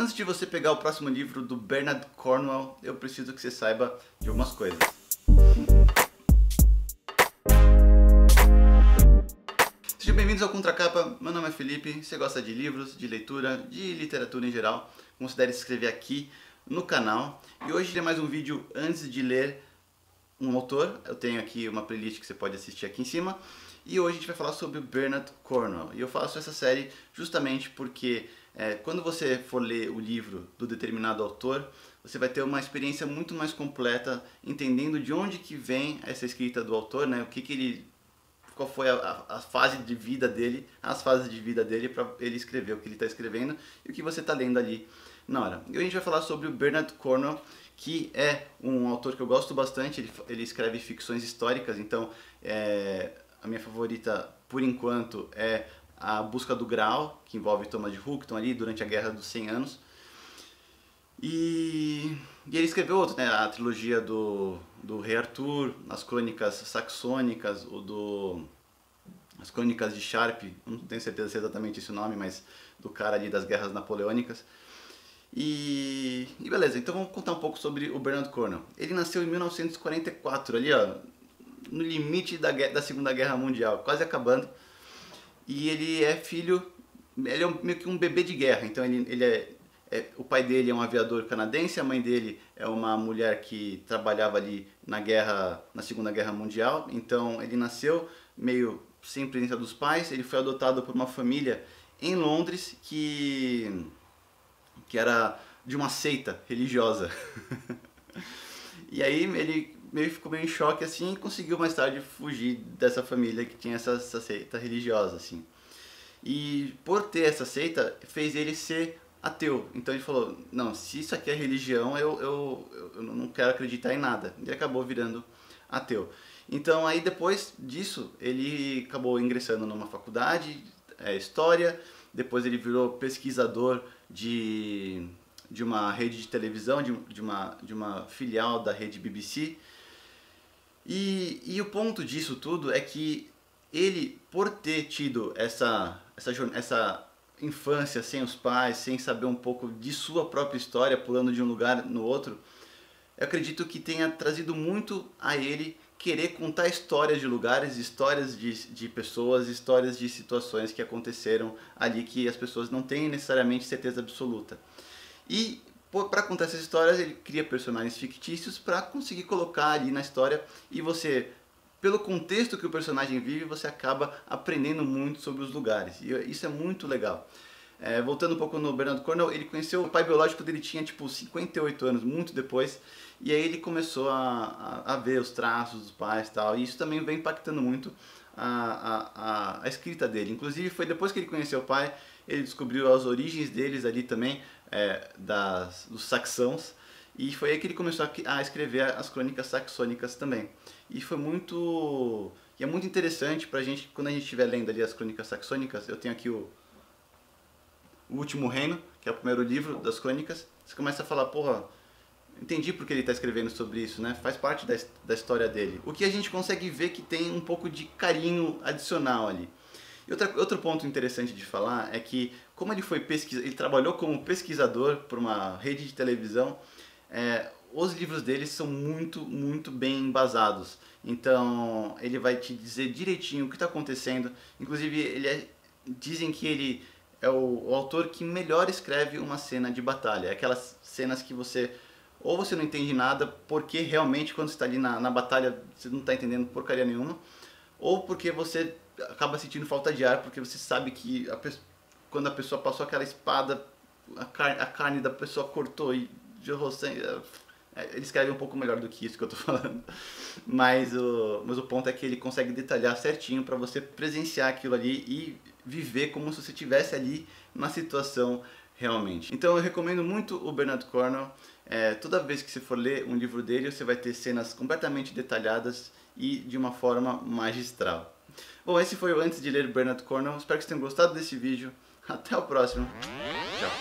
Antes de você pegar o próximo livro do Bernard Cornwell, eu preciso que você saiba de algumas coisas. Sejam bem-vindos ao Contracapa, meu nome é Felipe, você gosta de livros, de leitura, de literatura em geral, considere se inscrever aqui no canal. E hoje é mais um vídeo antes de ler um autor. Eu tenho aqui uma playlist que você pode assistir aqui em cima. E hoje a gente vai falar sobre o Bernard Cornwell. E eu faço essa série justamente porque quando você for ler o livro do determinado autor, você vai ter uma experiência muito mais completa, entendendo de onde que vem essa escrita do autor, né? Qual foi a fase de vida dele, as fases de vida dele para ele escrever o que ele está escrevendo e o que você está lendo ali na hora. E hoje a gente vai falar sobre o Bernard Cornwell, que é um autor que eu gosto bastante. Ele escreve ficções históricas, então a minha favorita por enquanto é A Busca do Graal, que envolve Thomas de Houghton ali durante a Guerra dos 100 Anos. E ele escreveu outro, né? A trilogia do Rei Arthur, as Crônicas Saxônicas, as Crônicas de Sharp, não tenho certeza se é exatamente esse o nome, mas do cara ali das Guerras Napoleônicas. E beleza, então vamos contar um pouco sobre o Bernard Cornwell. Ele nasceu em 1944, ali ó, no limite da Segunda Guerra Mundial, quase acabando. E ele é meio que um bebê de guerra, então o pai dele é um aviador canadense, a mãe dele é uma mulher que trabalhava ali na Segunda Guerra Mundial. Então ele nasceu meio sem presença dos pais. Ele foi adotado por uma família em Londres que era de uma seita religiosa. E aí ele ficou meio em choque assim e conseguiu mais tarde fugir dessa família que tinha essa seita religiosa assim. E por ter essa seita fez ele ser ateu. Então ele falou, não, se isso aqui é religião, eu não quero acreditar em nada. Ele acabou virando ateu. Então aí depois disso ele acabou ingressando numa faculdade, história. Depois ele virou pesquisador de uma rede de televisão, de uma filial da rede BBC. E o ponto disso tudo é que ele, por ter tido essa infância sem os pais, sem saber um pouco de sua própria história, pulando de um lugar no outro, eu acredito que tenha trazido muito a ele querer contar histórias de lugares, histórias de pessoas, histórias de situações que aconteceram ali que as pessoas não têm necessariamente certeza absoluta. E para contar essas histórias ele cria personagens fictícios para conseguir colocar ali na história, e você, pelo contexto que o personagem vive, você acaba aprendendo muito sobre os lugares, e isso é muito legal. Voltando um pouco no Bernard Cornwell, ele conheceu o pai biológico dele, tinha tipo 58 anos, muito depois, e aí ele começou a ver os traços dos pais e tal, e isso também vem impactando muito a escrita dele. Inclusive foi depois que ele conheceu o pai, ele descobriu as origens deles ali também, dos saxãos, e foi aí que ele começou a escrever as Crônicas Saxônicas também. E foi é muito interessante pra gente, quando a gente estiver lendo ali as Crônicas Saxônicas. Eu tenho aqui o Último Reino, que é o primeiro livro das Crônicas. Você começa a falar, porra, entendi porque ele está escrevendo sobre isso, né? Faz parte da história dele. O que a gente consegue ver que tem um pouco de carinho adicional ali. E outro ponto interessante de falar é que, como ele trabalhou como pesquisador por uma rede de televisão, os livros dele são muito, muito bem embasados. Então ele vai te dizer direitinho o que está acontecendo. Inclusive dizem que ele é o autor que melhor escreve uma cena de batalha. Aquelas cenas que você não entende nada, porque realmente quando você está ali na batalha você não está entendendo porcaria nenhuma, ou porque você acaba sentindo falta de ar, porque você sabe que quando a pessoa passou aquela espada, a carne da pessoa cortou e jorrou sangue. Ele escreve um pouco melhor do que isso que eu estou falando, mas o ponto é que ele consegue detalhar certinho para você presenciar aquilo ali e viver como se você estivesse ali na situação realmente. Então eu recomendo muito o Bernard Cornwell. Toda vez que você for ler um livro dele, você vai ter cenas completamente detalhadas e de uma forma magistral. Bom, esse foi o Antes de Ler Bernard Cornwell. Espero que vocês tenham gostado desse vídeo. Até o próximo. Tchau.